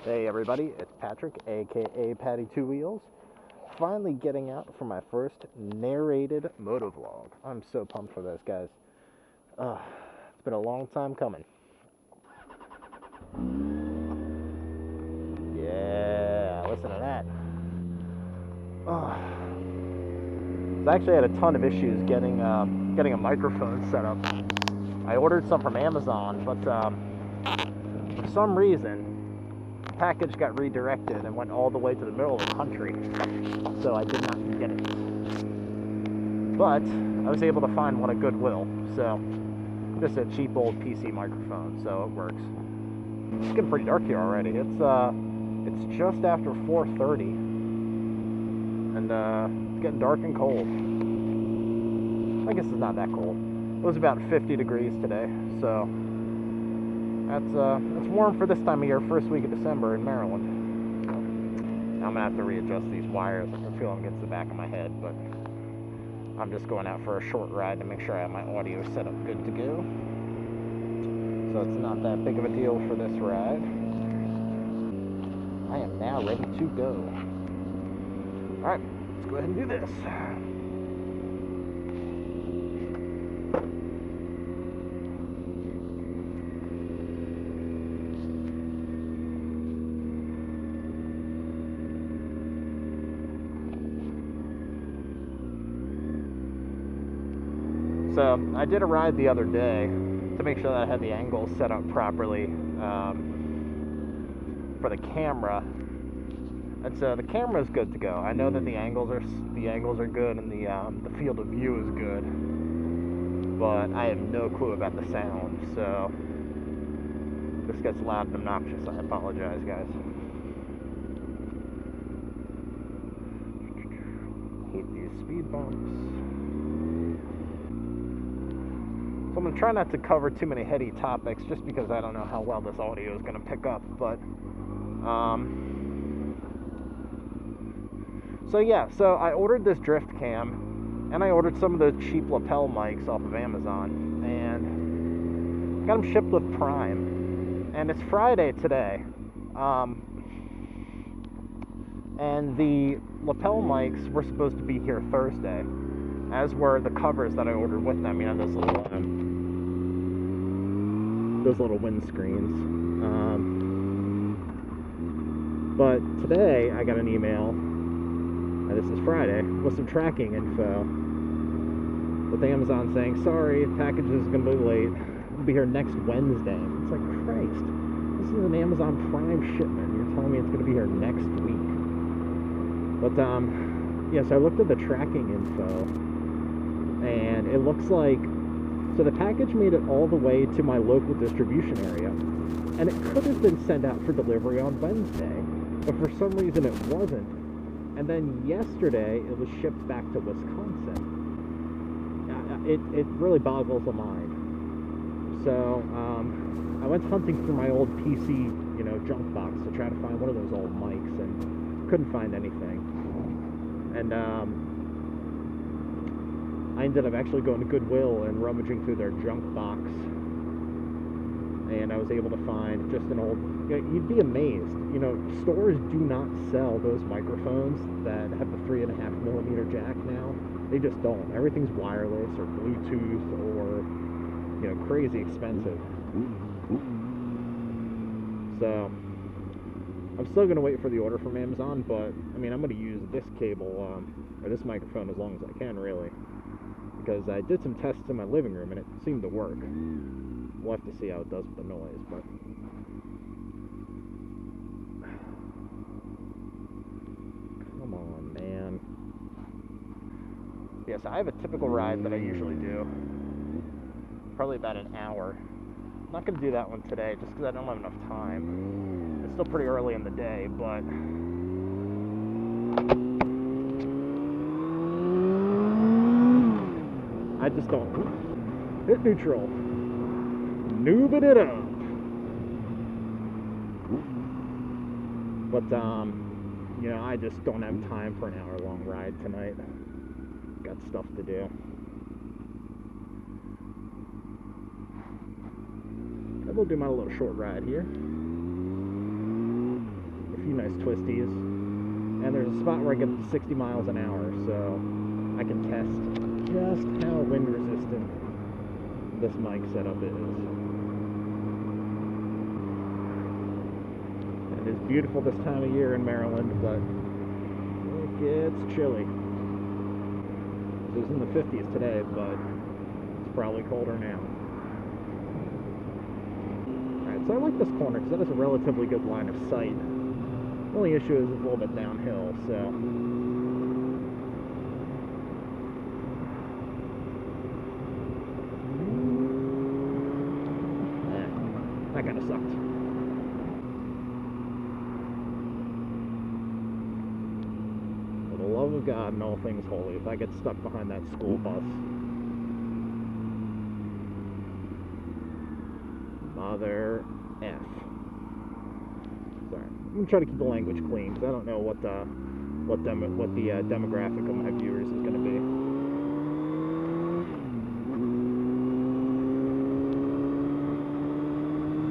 Hey everybody, it's Patrick, aka Patty Two Wheels. Finally getting out for my first narrated motovlog. I'm so pumped for this, guys. It's been a long time coming. Yeah, listen to that. So I actually had a ton of issues getting a microphone set up. I ordered some from Amazon, but for some reason, package got redirected and went all the way to the middle of the country, so I did not get it. But I was able to find one at Goodwill, so just a cheap old PC microphone, so it works. It's getting pretty dark here already. It's just after 4:30, and it's getting dark and cold. I guess it's not that cold. It was about 50 degrees today, so that's warm for this time of year, first week of December in Maryland. So, I'm gonna have to readjust these wires. I can feel them against the back of my head, but I'm just going out for a short ride to make sure I have my audio set up good to go. So it's not that big of a deal for this ride. I am now ready to go. Alright, let's go ahead and do this. So I did a ride the other day to make sure that I had the angles set up properly for the camera, and so the camera is good to go. I know that the angles are good and the field of view is good, but I have no clue about the sound. So this gets loud and obnoxious. I apologize, guys. Hate these speed bumps. So I'm going to try not to cover too many heady topics just because I don't know how well this audio is going to pick up, but so I ordered this drift cam, and I ordered some of the cheap lapel mics off of Amazon, and got them shipped with Prime, and it's Friday today, and the lapel mics were supposed to be here Thursday, as were the covers that I ordered with them, you know, those little windscreens. But today I got an email, and this is Friday, with some tracking info with Amazon saying, sorry, package is going to be late. It'll be here next Wednesday. It's like, Christ, this is an Amazon Prime shipment. You're telling me it's going to be here next week. But, yeah, so I looked at the tracking info, and it looks like, so the package made it all the way to my local distribution area, and it could have been sent out for delivery on Wednesday, but for some reason it wasn't. And then yesterday it was shipped back to Wisconsin. It really boggles the mind. So I went hunting through my old PC, junk box to try to find one of those old mics, and couldn't find anything. And I ended up actually going to Goodwill and rummaging through their junk box, and I was able to find just an old, you'd be amazed, stores do not sell those microphones that have the 3.5mm jack now. They just don't. Everything's wireless or Bluetooth or, crazy expensive. So I'm still going to wait for the order from Amazon, but I'm going to use this cable, or this microphone as long as I can, really, because I did some tests in my living room and it seemed to work. We'll have to see how it does with the noise, but come on, man. Yes, I have a typical ride that I usually do, probably about an hour. I'm not going to do that one today just because I don't have enough time. It's still pretty early in the day, but I just don't hit neutral. Noobing it up. But I just don't have time for an hour-long ride tonight. Got stuff to do. I will do my little short ride here. few nice twisties. And there's a spot where I get up to 60 miles an hour, so I can test just how wind resistant this mic setup is. And it's beautiful this time of year in Maryland, but it gets chilly. It was in the 50s today, but it's probably colder now. Alright, so I like this corner because that has a relatively good line of sight. The only issue is it's a little bit downhill, so... that kind of sucked. For the love of God and all things holy, if I get stuck behind that school bus... Mother F. Sorry. I'm gonna try to keep the language clean because I don't know what the demographic of my viewers is gonna be.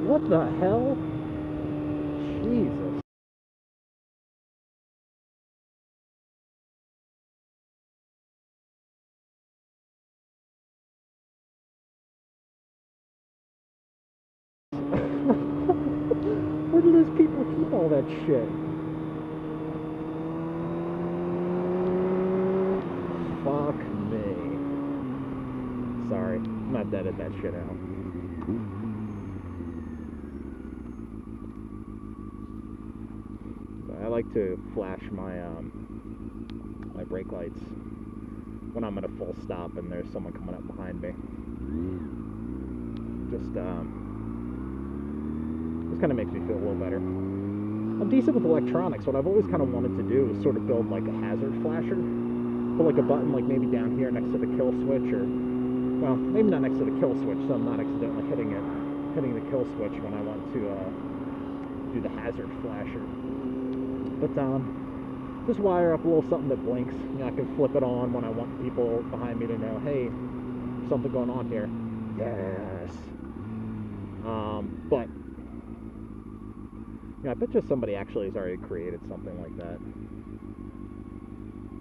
What the hell? Jesus. Where do those people keep all that shit? Fuck me. Sorry, I'm not dead at that shit out. I like to flash my my brake lights when I'm at a full stop and there's someone coming up behind me. Just kind of makes me feel a little better. I'm decent with electronics. What I've always kind of wanted to do is sort of build like a hazard flasher. Put like a button like maybe down here next to the kill switch, or well, maybe not next to the kill switch, so I'm not accidentally hitting the kill switch when I want to do the hazard flasher. But just wire up a little something that blinks. You know, I can flip it on when I want people behind me to know, hey, there's something going on here. Yes. But yeah, I bet you somebody actually has already created something like that.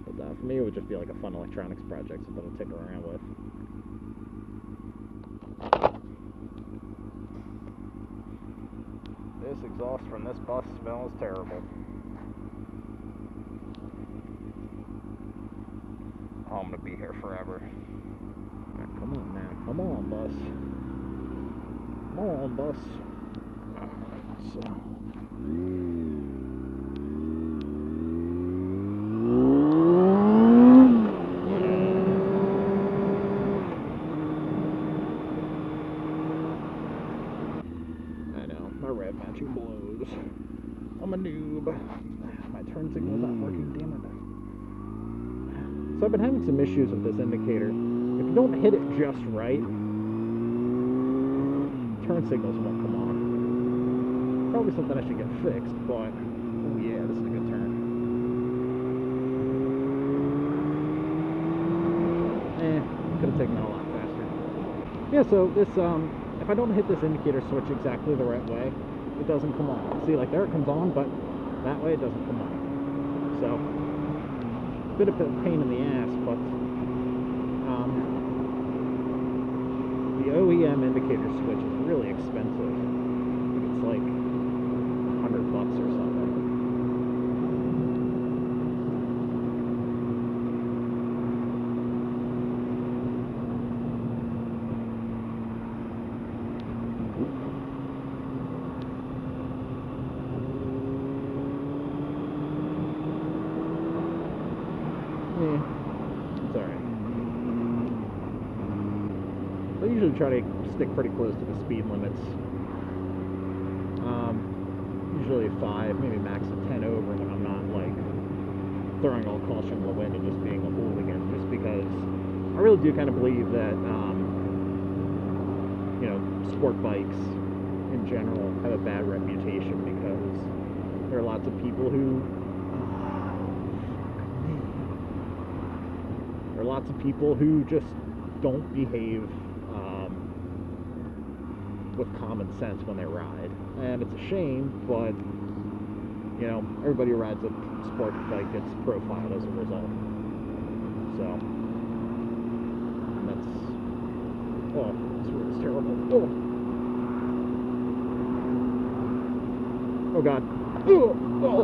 But for me, it would just be like a fun electronics project, something to tick around with. This exhaust from this bus smells terrible. Oh, I'm gonna be here forever. Right, come on now. Come on, bus. Come on, bus. Alright, so. I know, my red matching blows. I'm a noob. My turn signal's not working, damn it. So I've been having some issues with this indicator. If you don't hit it just right, turn signals won't come on. Probably something I should get fixed, but oh yeah, this is a good turn. Could have taken it a lot faster. Yeah, so this if I don't hit this indicator switch exactly the right way, it doesn't come on. See, like there it comes on, but that way it doesn't come on. So bit of a pain in the ass, but the OEM indicator switch is really expensive. I think it's like $100 or something. It's alright. I usually try to stick pretty close to the speed limits. Usually 5, maybe max of 10 over when I'm not like throwing all caution to the wind and just being a hooligan. Just because I really do kind of believe that you know, sport bikes in general have a bad reputation because there are lots of people who just don't behave with common sense when they ride, and it's a shame, but you know, everybody who rides a sport bike gets profiled as a result. So, that's, oh, this road is terrible. Oh God. Oh,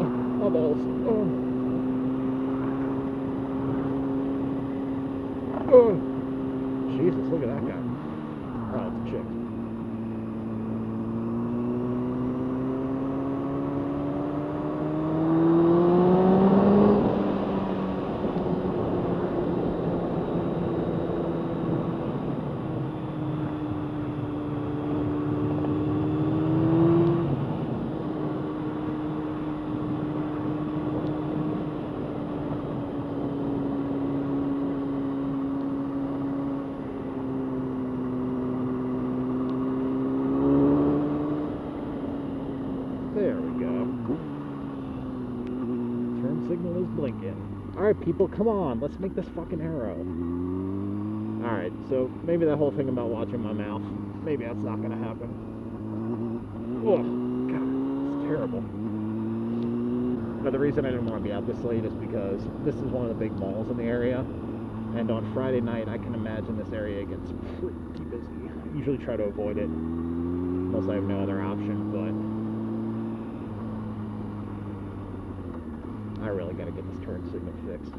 my balls. Oh, Jesus, look at that guy. Oh, it's a chick. There we go. Turn signal is blinking. Alright, people, come on. Let's make this fucking arrow. Alright, so maybe that whole thing about watching my mouth, maybe that's not gonna happen. Oh, God, it's terrible. But the reason I didn't want to be out this late is because this is one of the big malls in the area. And on Friday night, I can imagine this area gets pretty busy. I usually try to avoid it, unless I have no other option, but I really gotta get this turn signal fixed.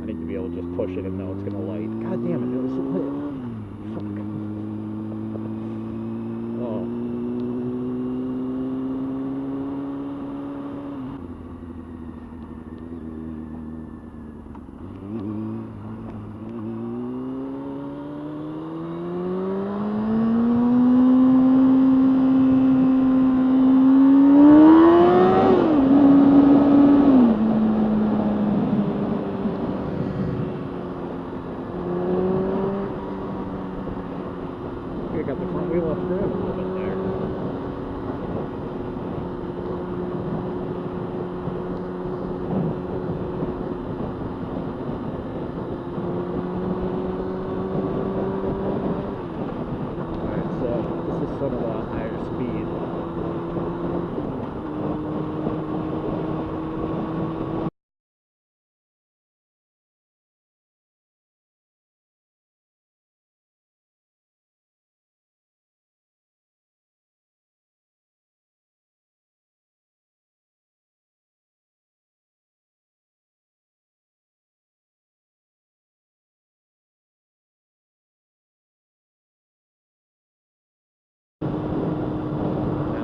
I need to be able to just push it and know it's gonna light. God damn it, it was lit. Fuck. Oh. I got the front wheel off the ground a little bit there. Alright, so this is some of the higher speed.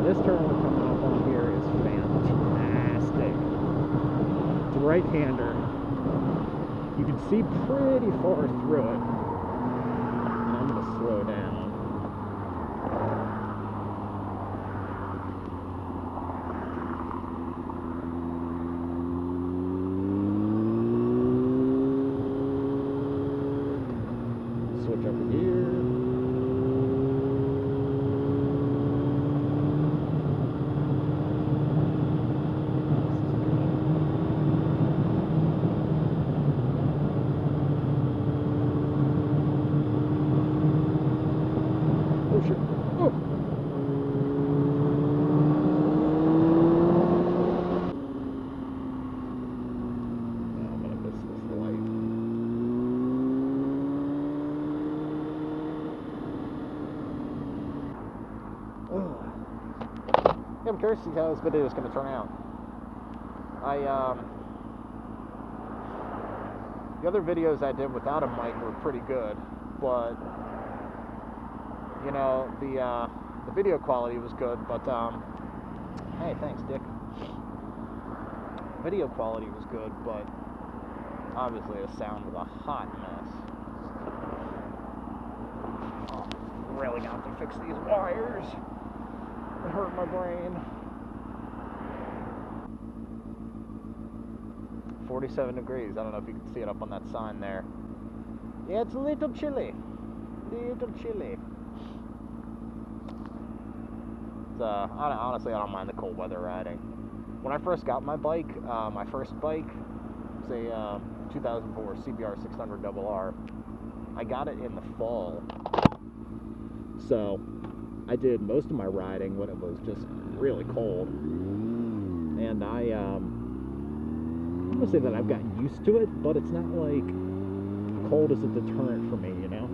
This turn we're coming up on here is fantastic. It's a right-hander. You can see pretty far through it. And I'm going to slow down. Switch up a gear. Yeah, I'm curious to see how this video is going to turn out. The other videos I did without a mic were pretty good, but you know, the video quality was good, but hey, thanks, Dick. Video quality was good, but obviously the sound was a hot mess. Oh, really got to fix these wires. It hurt my brain. 47 degrees. I don't know if you can see it up on that sign there. Yeah, it's a little chilly. Little chilly. It's, honestly, I don't mind the cold weather riding. When I first got my bike, my first bike was a 2004 CBR 600RR. I got it in the fall. So I did most of my riding when it was just really cold, and I'm gonna say that I've gotten used to it, but it's not like cold is a deterrent for me, you know?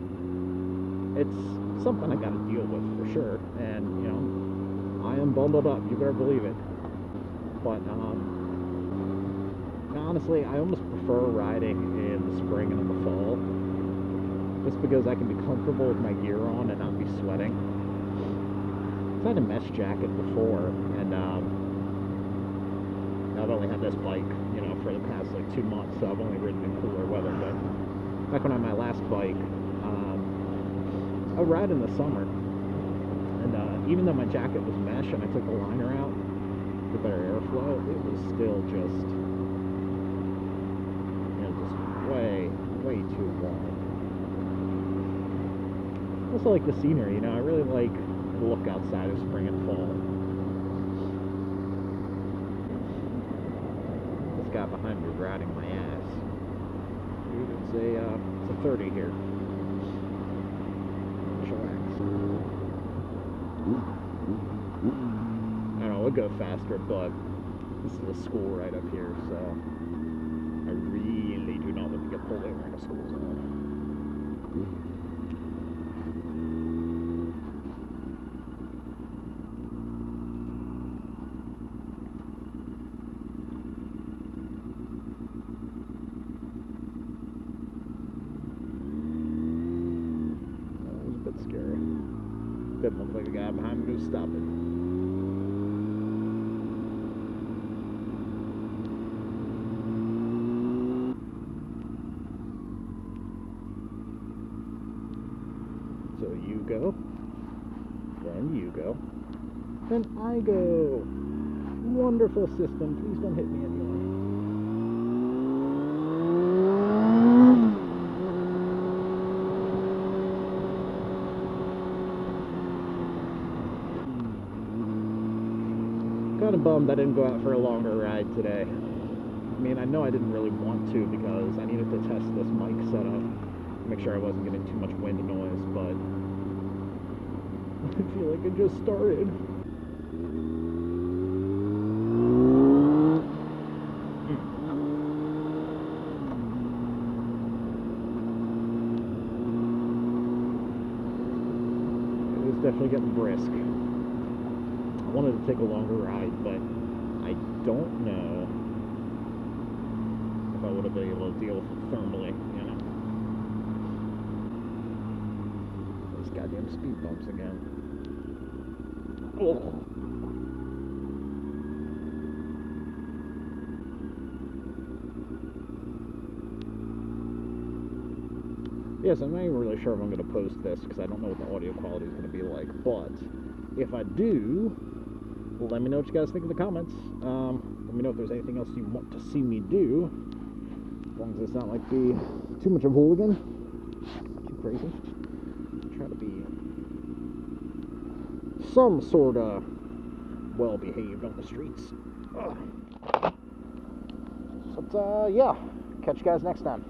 It's something I gotta deal with for sure, and, you know, I am bundled up, you better believe it. But, honestly, I almost prefer riding in the spring and in the fall, just because I can be comfortable with my gear on and not be sweating. I had a mesh jacket before, and I've only had this bike, you know, for the past like 2 months, so I've only ridden in cooler weather. But back when I had my last bike, I would ride in the summer, and even though my jacket was mesh and I took the liner out for better airflow, it was still just, you know, just way too warm. I also like the scenery, you know, I really like the look outside of spring and fall. This guy behind me is riding my ass. Dude, it's a 30 here. Chillax. I don't know, we'll go faster, but this is a school right up here, so I really do not want to get pulled over in a school zone. Scary. Didn't look like the guy behind me was stopping. So you go, then you go, then I go. Wonderful system. Please don't hit me anymore. Kind of bummed I didn't go out for a longer ride today. I mean, I know I didn't really want to because I needed to test this mic setup, make sure I wasn't getting too much wind noise, but I feel like it just started. It was definitely getting brisk. I wanted to take a longer ride, but I don't know if I would have been able to deal with it thermally, you know. These goddamn speed bumps again. Oh. Yes, I'm not even really sure if I'm going to post this because I don't know what the audio quality is going to be like, but if I do, let me know what you guys think in the comments. Let me know if there's anything else you want to see me do. As long as it's not like be too much of a hooligan. Too crazy. Try to be some sort of well-behaved on the streets. But yeah, catch you guys next time.